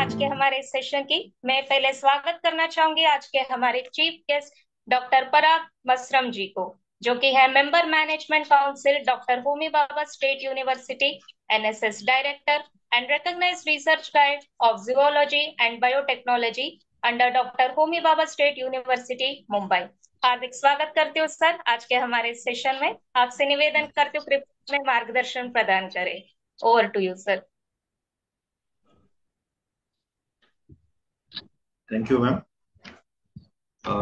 आज के हमारे सेशन की। मैं पहले स्वागत करना चाहूंगी आज के हमारे chief guest doctor Parag Masram ji को, जो कि है member management council doctor Homi Bhabha state university, NSS director and recognised research guide of zoology and biotechnology under doctor Homi Bhabha state university Mumbai. हार्दिक स्वागत करती हूँ सर आज के हमारे सेशन में। आपसे निवेदन करती हूँ कृपया हमें मार्गदर्शन प्रदान करें। Over to you sir. Thank you ma'am.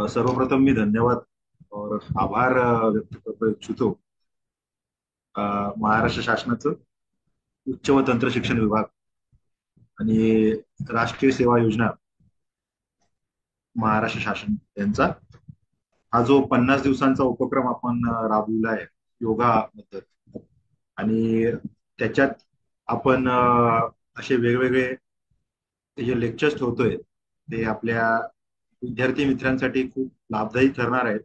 सर्वप्रथम मी धन्यवाद और आभार व्यक्त करतो इच्छितो महाराष्ट्र शासनाचं उच्च व तंत्र शिक्षण विभाग आणि राष्ट्रीय सेवा योजना महाराष्ट्र शासन यांचा हा जो 50 दिवसांचा उपक्रम आपण राबविला आहे योगा बद्दल, आणि त्याच्यात आपण असे वेगवेगळे जे लेक्चर्स ठेवतोय ते आपल्या विद्यार्थी मित्रांसाठी खूप लाभदायी ठरणार आहेत.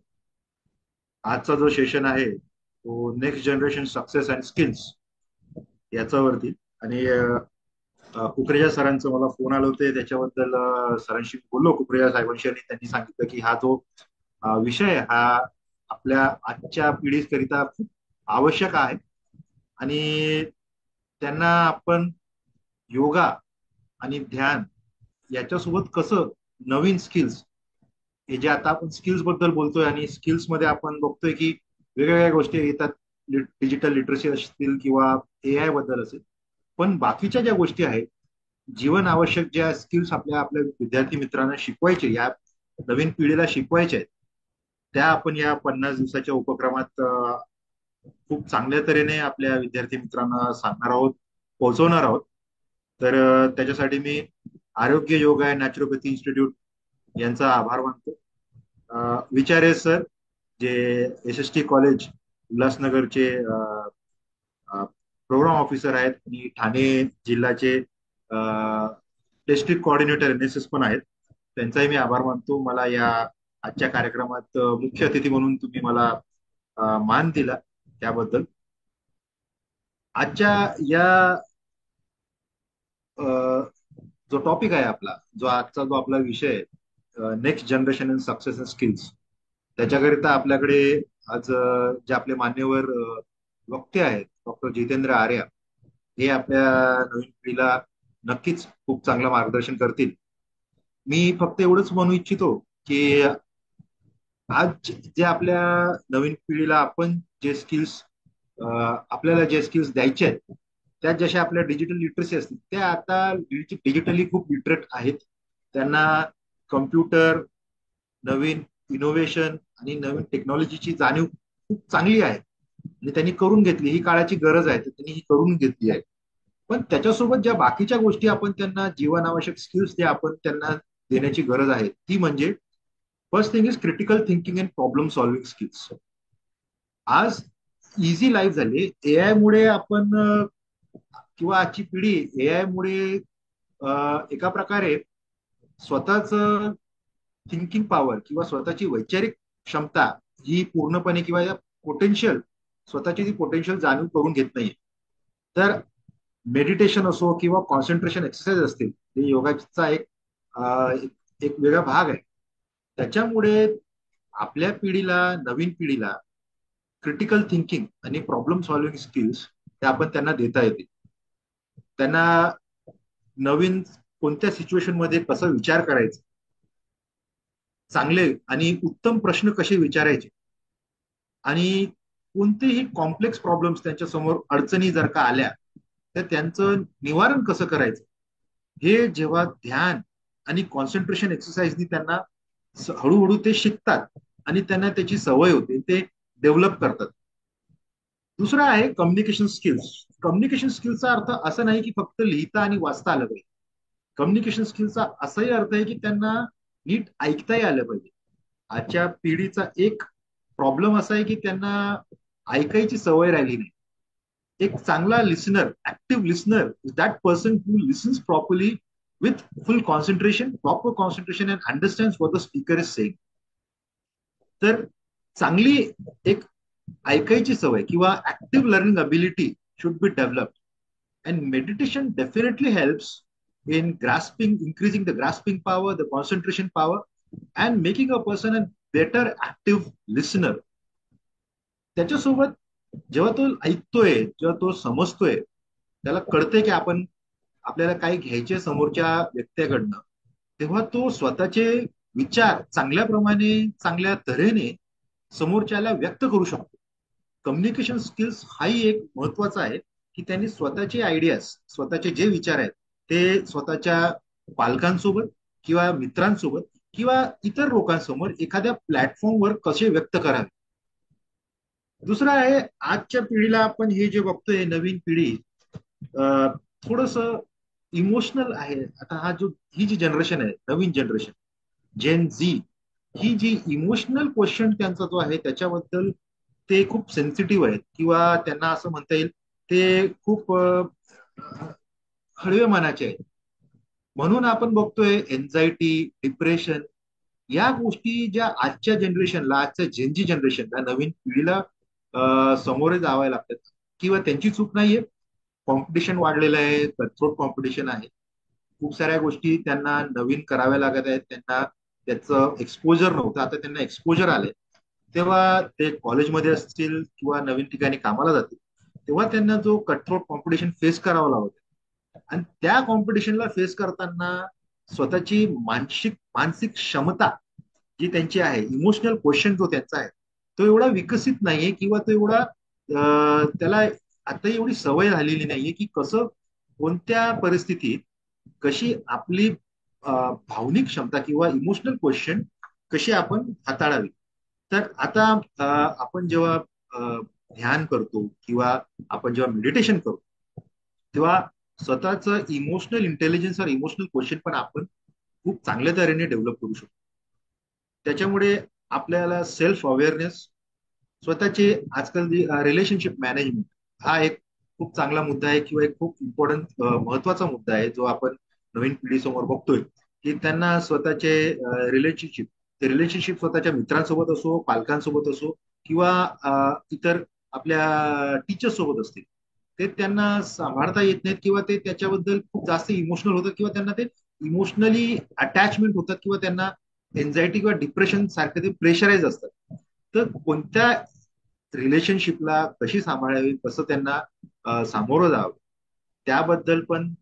आजचा जो सेशन आहे तो next generation success and skills याच्यावरती, आणि कुकरेजा सरांचं मला फोन आलं होते त्याच्याबद्दल सरांशी बोललो कुकरेजा साहेबांशी, आणि त्यांनी सांगितलं की हा जो विषय हा आपल्या आजच्या पिढीकरिता खूप आवश्यक आहे, आणि त्यांना आपण योगा आणि ध्यान याच्यासोबत कसं नवीन स्किल्स, हे जे आता आपण स्किल्स बद्दल बोलतोय आणि स्किल्स मध्ये आपण बघतोय की वेगवेगळ्या गोष्टी येतात, डिजिटल लिटरसी असतील किंवा एआय बद्दल असेल, पण बाकीच्या ज्या गोष्टी आहेत जीवन आवश्यक ज्या स्किल्स आपल्या आपल्या विद्यार्थी मित्रांना शिकवायचे, या नवीन पिढीला शिकवायच्या आहेत, त्या आपण या 50 दिवसाच्या उपक्रमात खूप चांगल्या तऱ्हेने आपल्या विद्यार्थी मित्रांना सांगणार आहोत, पोहोचवणार आहोत. तर त्याच्यासाठी मी आरोग्य योगा नॅचरोपॅथी इन्स्टिट्यूट यांचा आभार मानतो. विचारे सर जे एसएसटी कॉलेज उल्हासनगरचे प्रोग्राम ऑफिसर आहेत आणि ठाणे जिल्ह्याचे डिस्ट्रिक्ट कोऑर्डिनेटर एनएसएस पण आहेत, त्यांचाही मी आभार मानतो. मला या आजच्या कार्यक्रमात मुख्य अतिथी म्हणून तुम्ही मला मान दिला त्याबद्दल. आजच्या या जो टॉपिक आहे आपला, जो आजचा जो आपला विषय आहे next generation in success and skills, त्याच्याकरिता आपल्याकडे आज जे आपले मान्यवर वक्ते आहेत डॉक्टर जितेंद्र आर्या, हे आपल्या नवीन पिढीला नक्कीच खूप चांगलं मार्गदर्शन करतील. मी फक्त एवढंच म्हणू इच्छितो की आज जे आपल्या नवीन पिढीला आपण जे स्किल्स आपल्याला जे स्किल्स द्यायचे आहेत, त्यात जशा आपल्या डिजिटल लिटरसी असतील, त्या आता डिजिटली खूप लिटरेट आहेत. त्यांना कम्प्युटर, नवीन इनोव्हेशन आणि नवीन टेक्नॉलॉजीची जाणीव खूप चांगली आहे आणि त्यांनी करून घेतली, ही काळाची गरज आहे तर त्यांनी ही करून घेतली आहे. पण त्याच्यासोबत ज्या बाकीच्या गोष्टी आपण त्यांना जीवनावश्यक स्किल्स जे आपण त्यांना देण्याची गरज आहे ती म्हणजे first thing is critical thinking and problem solving skills. आज इझी लाईफ झाली एआय मुळे, आपण किंवा आजची पिढी एआय मुळे एका प्रकारे स्वतःच थिंकिंग पॉवर किंवा स्वतःची वैचारिक क्षमता ही पूर्णपणे किंवा या पोटेन्शियल, स्वतःची ती पोटेन्शियल जाणीव करून घेत नाहीये. तर मेडिटेशन असो किंवा कॉन्सन्ट्रेशन एक्सरसाइज असतील, हे योगाचा एक वेगळा भाग आहे. त्याच्यामुळे आपल्या पिढीला, नवीन पिढीला क्रिटिकल थिंकिंग आणि प्रॉब्लेम सॉल्व्हिंग स्किल्स ते आपण त्यांना देता येतील. त्यांना नवीन कोणत्या सिच्युएशन मध्ये कसं विचार करायचं, चांगले आणि उत्तम प्रश्न कसे विचारायचे, आणि कोणतेही कॉम्प्लेक्स प्रॉब्लेम्स त्यांच्या समोर अडचणी जर का आल्या तर त्यांचं निवारण कसं करायचं, हे जेव्हा ध्यान आणि कॉन्सन्ट्रेशन एक्सरसाइजनी त्यांना हळूहळू ते शिकतात आणि त्यांना त्याची सवय होते, ते डेव्हलप करतात. दुसरं आहे कम्युनिकेशन स्किल्स. कम्युनिकेशन स्किल्सचा अर्थ असा नाही की फक्त लिहिता आणि वाचता आलं पाहिजे. कम्युनिकेशन स्किल्सचा असाही अर्थ आहे की त्यांना नीट ऐकताही आलं पाहिजे. आजच्या पिढीचा एक प्रॉब्लेम असा आहे की त्यांना ऐकायची सवय राहिली नाही. एक चांगला listener, active listener, that person who lessons properly with full concentration, proper concentration and understand what the speaker is saying. तर चांगली एक ऐकायची सवय किंवा active learning ability should be developed. And meditation definitely helps in grasping, increasing the grasping power, the concentration power, and making a person a better active listener. त्याच्यासोबत जेव्हा तो ऐकतोय, जेव्हा तो समजतोय, त्याला कळतंय की आपल्याला काय घ्यायचे समोरच्या व्यक्तीकडनं, तेव्हा तो स्वतःचे विचार चांगल्याप्रमाणे, चांगल्या तऱ्हेने समोरच्याला व्यक्त करू शकतो. कम्युनिकेशन स्किल्स हाही एक महत्वाचा आहे की त्यांनी स्वतःचे आयडियाज, स्वतःचे जे विचार आहेत ते स्वतःच्या पालकांसोबत किंवा मित्रांसोबत किंवा इतर लोकांसमोर एखाद्या प्लॅटफॉर्मवर कसे व्यक्त करावे. दुसरं आहे, आजच्या पिढीला आपण हे जे बघतोय नवीन पिढी थोडस इमोशनल आहे. आता ही जी जनरेशन आहे, नवीन जनरेशन जेन झी, ही जी इमोशनल क्वेश्चन त्यांचा जो आहे त्याच्याबद्दल ते खूप सेन्सिटिव्ह आहेत, किंवा त्यांना असं म्हणता येईल ते खूप हळवे मनाचे आहेत. म्हणून आपण बघतोय एन्झायटी, डिप्रेशन या गोष्टी ज्या आजच्या जनरेशनला, आजच्या जेनजी जनरेशनला, नवीन पिढीला समोरे जावे लागतात. किंवा त्यांची चूक नाहीये, कॉम्पिटिशन वाढलेलं आहे, कटथ्रोट कॉम्पिटिशन आहे, खूप साऱ्या गोष्टी त्यांना नवीन कराव्या लागत आहेत. त्यांना त्याचं एक्सपोजर नव्हतं, आता त्यांना एक्सपोजर आलंय. तेव्हा ते कॉलेजमध्ये असतील किंवा नवीन ठिकाणी कामाला जातील, तेव्हा त्यांना जो कटथ्रोट कॉम्पिटिशन फेस करावा लागतो. आणि त्या कॉम्पिटिशनला फेस करताना स्वतःची मानसिक मानसिक क्षमता जी त्यांची आहे, इमोशनल क्वेश्चन जो त्यांचा आहे, तो एवढा विकसित नाहीये, किंवा तो एवढा त्याला आता एवढी सवय झालेली नाहीये की कसं, कोणत्या परिस्थितीत कशी आपली भावनिक क्षमता किंवा इमोशनल क्वेश्चन कशी आपण हाताळावी. तर आता आपण जेव्हा ध्यान करतो किंवा आपण जेव्हा मेडिटेशन करतो, तेव्हा स्वतःचं इमोशनल इंटेलिजन्स और इमोशनल क्वेश्चन पण आपण खूप चांगल्या तऱ्हेने डेव्हलप करू शकतो. त्याच्यामुळे आपल्याला सेल्फ अवेअरनेस, स्वतःचे आजकाल रिलेशनशिप मॅनेजमेंट हा एक खूप चांगला मुद्दा आहे, किंवा एक खूप इम्पॉर्टंट महत्वाचा मुद्दा आहे जो आपण नवीन पिढीसमोर बघतोय. की त्यांना स्वतःचे रिलेशनशिप, ते रिलेशनशिप स्वतःच्या मित्रांसोबत असो, पालकांसोबत असो, किंवा इतर आपल्या टीचर्स सोबत असतील, ते त्यांना सांभाळता येत नाहीत, किंवा ते त्याच्याबद्दल खूप जास्त इमोशनल होतात, किंवा त्यांना ते इमोशनली अटॅचमेंट होतात, किंवा त्यांना एन्झायटी किंवा डिप्रेशन सारखे ते प्रेशराईज असतात. तर कोणत्या रिलेशनशिपला कशी सांभाळावी, कसं त्यांना सामोरं जावं, त्याबद्दल पण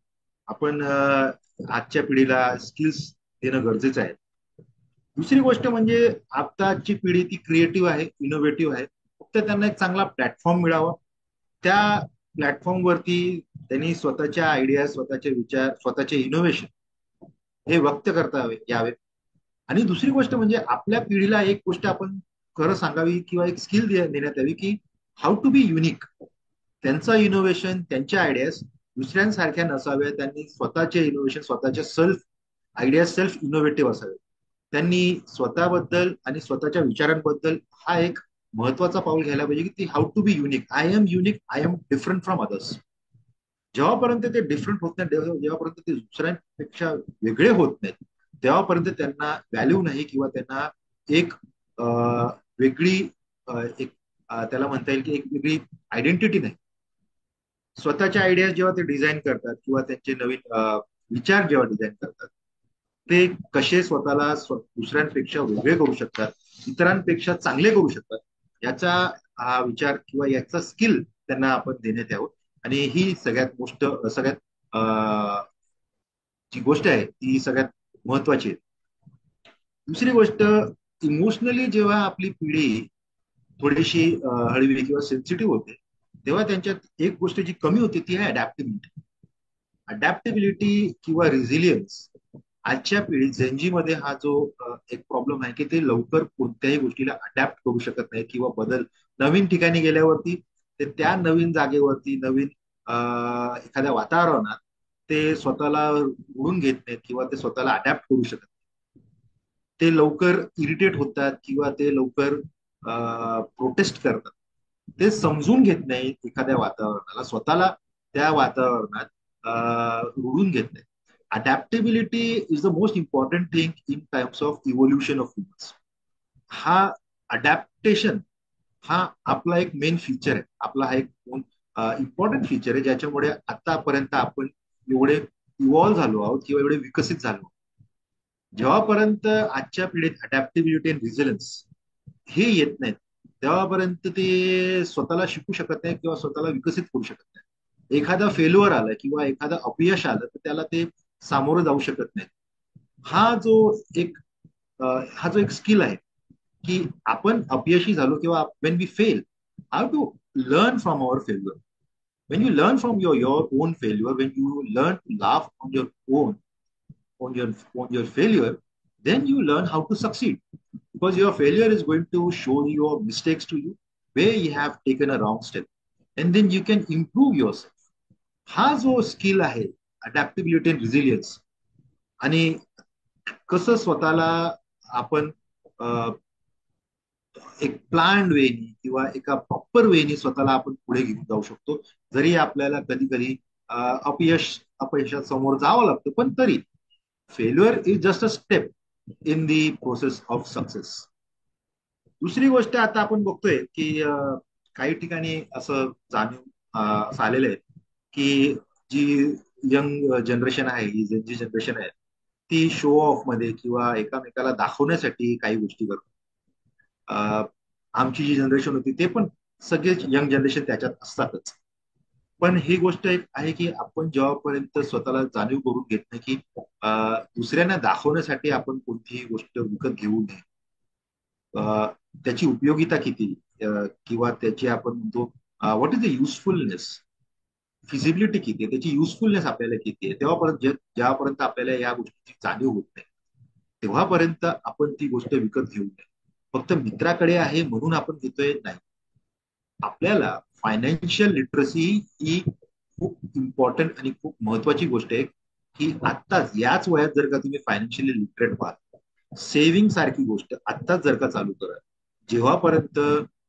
आपण आजच्या पिढीला स्किल्स देणं गरजेचं आहे. दुसरी गोष्ट म्हणजे आताची पिढी ती क्रिएटिव्ह आहे, इनोव्हेटिव्ह आहे. फक्त त्यांना एक चांगला प्लॅटफॉर्म मिळावा, त्या प्लॅटफॉर्मवरती त्यांनी स्वतःच्या आयडिया, स्वतःचे विचार, स्वतःचे इनोव्हेशन हे व्यक्त करता यावे. आणि दुसरी गोष्ट म्हणजे आपल्या पिढीला एक गोष्ट आपण खरं सांगावी, किंवा एक स्किल देण्यात यावी की हाऊ टू बी युनिक. त्यांचं इनोव्हेशन, त्यांच्या आयडियाज दुसऱ्यांसारख्या नसाव्या. त्यांनी स्वतःचे इनोव्हेशन, स्वतःच्या सेल्फ आयडिया, सेल्फ इनोव्हेटिव्ह असावे. त्यांनी स्वतःबद्दल आणि स्वतःच्या विचारांबद्दल हा एक महत्वाचा पाऊल घ्यायला पाहिजे की ती how to be unique. I am unique, I am different from others. जेव्हापर्यंत ते डिफरंट होत नाही, जेव्हापर्यंत ते दुसऱ्यांपेक्षा वेगळे होत नाहीत, तेव्हापर्यंत त्यांना व्हॅल्यू नाही, किंवा त्यांना एक वेगळी एक त्याला म्हणता येईल की एक वेगळी आयडेंटिटी नाही. स्वतःच्या आयडिया जेव्हा ते डिझाईन करतात, किंवा त्यांचे नवीन विचार जेव्हा डिझाईन करतात, ते कसे स्वतःला दुसऱ्यांपेक्षा वेगळे करू शकतात, इतरांपेक्षा चांगले करू शकतात, याचा हा विचार किंवा याचा स्किल त्यांना आपण देण्यात यावं. आणि ही सगळ्यात जी गोष्ट आहे ती सगळ्यात महत्वाची आहे. दुसरी गोष्ट, इमोशनली जेव्हा आपली पिढी थोडीशी हळवी किंवा सेन्सिटिव्ह होते, तेव्हा त्यांच्यात एक गोष्ट जी कमी होते ती आहे अडॅप्टिबिलिटी. अडॅप्टेबिलिटी किंवा रिझिलियन्स आजच्या पिढी झेंजी मध्ये हा जो एक प्रॉब्लेम आहे की ते लवकर कोणत्याही गोष्टीला अडॅप्ट करू शकत नाही, किंवा नवीन ठिकाणी गेल्यावरती ते त्या नवीन जागेवरती, नवीन एखाद्या वातावरणात ते स्वतःला उडून घेत नाहीत, किंवा ते स्वतःला अडॅप्ट करू शकत नाही. ते लवकर इरिटेट होतात, किंवा ते लवकर प्रोटेस्ट करतात. ते समजून घेत नाही एखाद्या वातावरणाला, स्वतःला त्या वातावरणात रुळून घेत नाही. Adaptability is the most important thing in times of evolution of humans. हा अडॅप्टेशन हा आपला एक मेन फीचर आहे, आपला हा एक इम्पॉर्टंट फीचर आहे, ज्याच्यामुळे आतापर्यंत आपण एवढे इव्हॉल्व्ह झालो आहोत किंवा एवढे विकसित झालो आहोत, जेव्हापर्यंत आजच्या पिढीत अडॅप्टिबिलिटी अँड रिझिलन्स हे येत नाहीत, तेव्हापर्यंत ते स्वतःला शिकू शकत नाही किंवा स्वतःला विकसित करू शकत नाही. एखादा फेल्युअर आलं किंवा एखादं अपयश आलं तर त्याला ते सामोरं जाऊ शकत नाही. हा जो एक हा जो एक स्किल आहे की आपण अपयशी झालो किंवा when we fail, how to learn from our failure. When you learn from your own failure, when you learn to laugh on your own, on your on your failure, then you learn how to succeed. Because your failure is going to show your mistakes to you, where you have taken a wrong step, and then you can improve yourself. हा जो skill आहे, अडॅप्टिबिलिटी and रिझिलियन्स, आणि कसं स्वतःला आपण एक plan वेनी किंवा एका प्रॉपर वेनी स्वतःला आपण पुढे घेऊन जाऊ शकतो. जरी आपल्याला कधी कधी अपयशात समोर जावं लागतं, पण तरी failure is just a step in the process of success. दुसरी गोष्ट आता आपण बघतोय की काही ठिकाणी असं असं आलेलं आहे की जी यंग जनरेशन आहे, ही जी जनरेशन आहे, ती शो ऑफ मध्ये किंवा एकामेकाला दाखवण्यासाठी काही गोष्टी करते. आमची जी जनरेशन होती ते पण सगळेच यंग जनरेशन त्याच्यात असतातच. पण ही गोष्ट एक आहे की आपण जेव्हापर्यंत स्वतःला जाणीव करून घेत नाही की दुसऱ्यांना दाखवण्यासाठी आपण कोणतीही गोष्ट विकत घेऊ नये, त्याची उपयोगिता किती, किंवा त्याची आपण म्हणतो what is the usefulness, feasibility किती आहे, त्याची युजफुलनेस आपल्याला किती आहे, तेव्हापर्यंत जेव्हापर्यंत आपल्याला या गोष्टीची जाणीव होत नाही, तेव्हापर्यंत आपण ती गोष्ट विकत घेऊ नये. फक्त मित्राकडे आहे म्हणून आपण घेतोय नाही. आपल्याला फायनान्शियल लिटरसी ही खूप इम्पॉर्टंट आणि खूप महत्वाची गोष्ट आहे की आत्ताच याच वयात जर का तुम्ही फायनान्शियली लिटरेट व्हाल, सेव्हिंग सारखी गोष्ट आत्ताच जर का चालू करा, जेव्हापर्यंत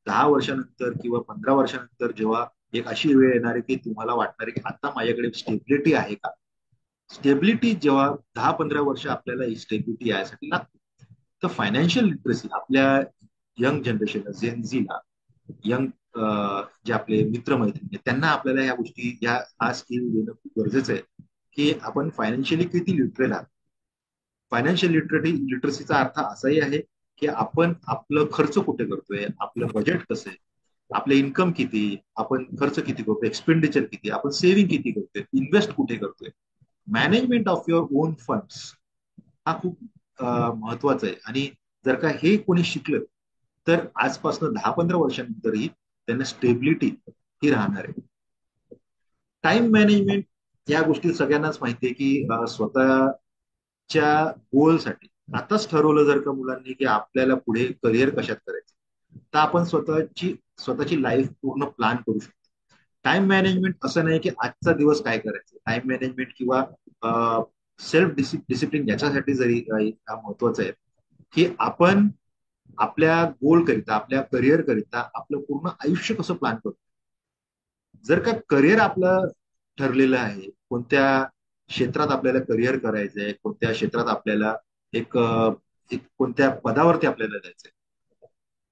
10 वर्षानंतर किंवा 15 वर्षानंतर जेव्हा एक अशी वेळ येणार आहे की तुम्हाला वाटणार आहे की आता माझ्याकडे स्टेबिलिटी आहे का, स्टेबिलिटी जेव्हा 10-15 वर्ष आपल्याला ही स्टेबिलिटी यासाठी लागते, तर फायनान्शियल लिटरसी आपल्या यंग जनरेशनला, जेनझीला, यंग जे आपले मित्रमैत्रिणी त्यांना आपल्याला या गोष्टी, हा स्किल देणं खूप गरजेचं आहे की आपण फायनान्शियली किती लिटरेट आहात. फायनान्शियल लिटरसीचा अर्थ असाही आहे की आपण आपलं खर्च कुठे करतोय, आपलं बजेट कसं आहे, आपलं इन्कम किती, आपण खर्च किती करतोय, एक्सपेंडिचर किती, आपण सेव्हिंग किती करतोय, इन्व्हेस्ट कुठे करतोय. Management of your on funds हा खूप महत्वाचा आहे. आणि जर का हे कोणी शिकलं तर आजपासून 10-15 वर्षानंतरही त्यांना स्टेबिलिटी ही राहणार आहे. टाइम मॅनेजमेंट या गोष्टी सगळ्यांनाच माहिती आहे की स्वतःच्या गोलसाठी आताच ठरवलं जर का मुलांनी की आपल्याला पुढे करिअर कशात करायचं, तर आपण स्वतःची लाईफ पूर्ण प्लॅन करू शकतो. टाइम मॅनेजमेंट असं नाही की आजचा दिवस काय करायचं, टाइम मॅनेजमेंट किंवा सेल्फ डिसिप्लिन याच्यासाठी जरी हा महत्वाचा आहे की आपण आपल्या गोल करिता, आपल्या करिअर करिता आपलं पूर्ण आयुष्य कसं प्लॅन करतो. जर का करिअर आपलं ठरलेलं आहे, कोणत्या क्षेत्रात आपल्याला करिअर करायचंय, कोणत्या क्षेत्रात आपल्याला एक एक कोणत्या पदावरती आपल्याला जायचंय,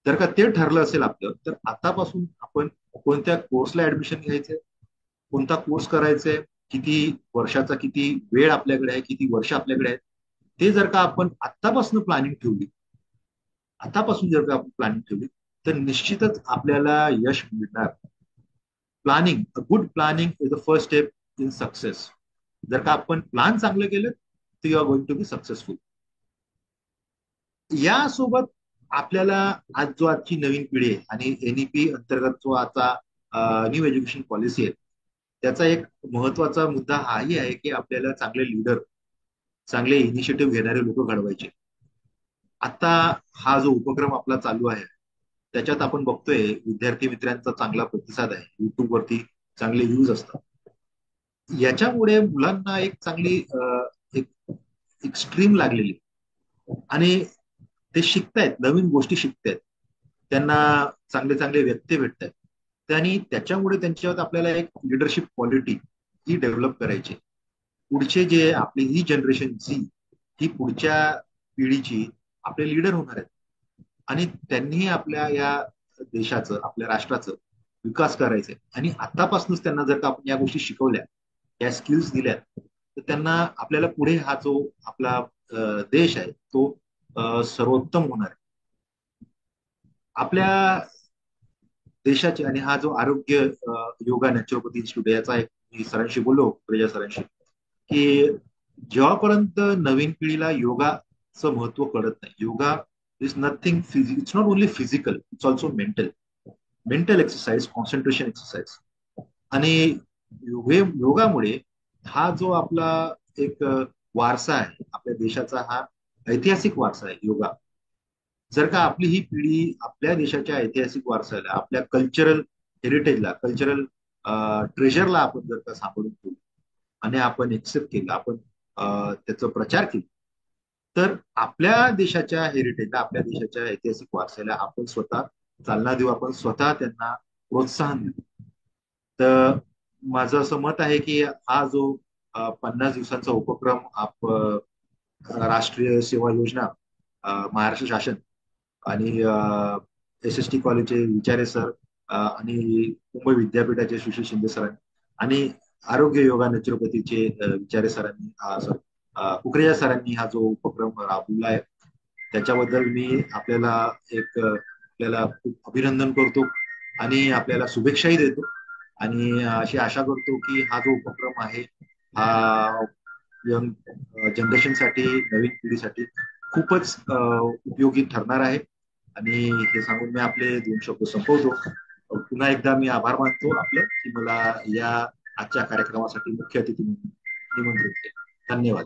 जर का ते ठरलं असेल आपलं, तर आतापासून आपण कोणत्या कोर्सला ऍडमिशन घ्यायचंय, कोणता कोर्स करायचंय, किती वर्षाचा, किती वेळ आपल्याकडे आहे, किती वर्ष आपल्याकडे आहे, ते जर का आपण आतापासून प्लॅनिंग ठेवली, आतापासून जर का आपण प्लॅनिंग ठेवली, तर निश्चितच आपल्याला यश मिळणार. Planning, a good planning is the first step in success. जर का आपण प्लॅन चांगलं केलं तर you are going to be successful. यासोबत आपल्याला आज जो आजची नवीन पिढी आहे आणि एनईपी अंतर्गत जो आता न्यू एज्युकेशन पॉलिसी आहे, त्याचा एक महत्वाचा मुद्दा हाही आहे की आपल्याला चांगले लीडर, चांगले इनिशिएटिव्ह घेणारे लोक घडवायचे. आता हा जो उपक्रम आपला चालू आहे त्याच्यात आपण बघतोय विद्यार्थी मित्रांचा चांगला प्रतिसाद आहे, युट्यूब वरती चांगले व्ह्यूज असतात. याच्यामुळे मुलांना एक चांगली एक एक स्ट्रीम लागलेली आणि ते शिकतायत, नवीन गोष्टी शिकतायत, त्यांना चांगले चांगले व्यक्ती भेटतात आणि त्याच्यामुळे त्यांच्यावर आपल्याला एक लिडरशिप क्वालिटी ही डेव्हलप करायची. पुढचे जे आपली ही जनरेशन झी, ही पुढच्या पिढीची आपले लीडर होणार आहेत आणि त्यांनी आपल्या या देशाचं, आपल्या राष्ट्राचं विकास करायचंय. आणि आतापासूनच त्यांना जर का आपण या गोष्टी शिकवल्या, या स्किल्स दिल्या, तर त्यांना आपल्याला पुढे हा जो आपला देश आहे तो सर्वोत्तम होणार आहे. आपल्या देशाचे आणि हा जो आरोग्य योगा नॅचरोपॅथी इन्स्टिट्यूट याचा एक मी सरांशी बोललो, प्रजा सरांशी, की जेव्हापर्यंत नवीन पिढीला योगाचं महत्व कळत नाही, yoga is nothing it's not only physical, it's also mental. Mental exercise, concentration exercise. आणि योगामुळे हा जो आपला एक वारसा आहे, आपल्या देशाचा हा ऐतिहासिक वारसा आहे योगा. जर का आपली ही पिढी आपल्या देशाच्या ऐतिहासिक वारसाला, आपल्या कल्चरल हेरिटेजला, कल्चरल ट्रेजरला आपण जर का सांभाळून ठेवलं आणि आपण एक्सेप्ट केलं, आपण त्याचा प्रचार केला, तर आपल्या देशाच्या हेरिटेजला, आपल्या देशाच्या ऐतिहासिक वारसाला आपण स्वतः चालना देऊ, आपण स्वतः त्यांना प्रोत्साहन देऊ. तर माझं असं मत आहे की हा जो 50 दिवसांचा उपक्रम राष्ट्रीय सेवा योजना, महाराष्ट्र शासन आणि SST कॉलेजचे विचारे सर आणि मुंबई विद्यापीठाचे सुशील शिंदे सरांनी आणि आरोग्य योगा नॅचरोपॅथीचे विचारे सरांनी, कुकरेजा सरांनी हा जो उपक्रम राबवला आहे, त्याच्याबद्दल मी आपल्याला खूप अभिनंदन करतो आणि आपल्याला शुभेच्छाही देतो. आणि अशी आशा करतो की हा जो उपक्रम आहे हा यंग जनरेशनसाठी, नवीन पिढीसाठी खूपच उपयोगी ठरणार आहे. आणि हे सांगून मी आपले 2 शब्द संपवतो. पुन्हा एकदा मी आभार मानतो आपलं, की मला या आजच्या कार्यक्रमासाठी मुख्य अतिथी म्हणून निमंत्रित केलं. धन्यवाद.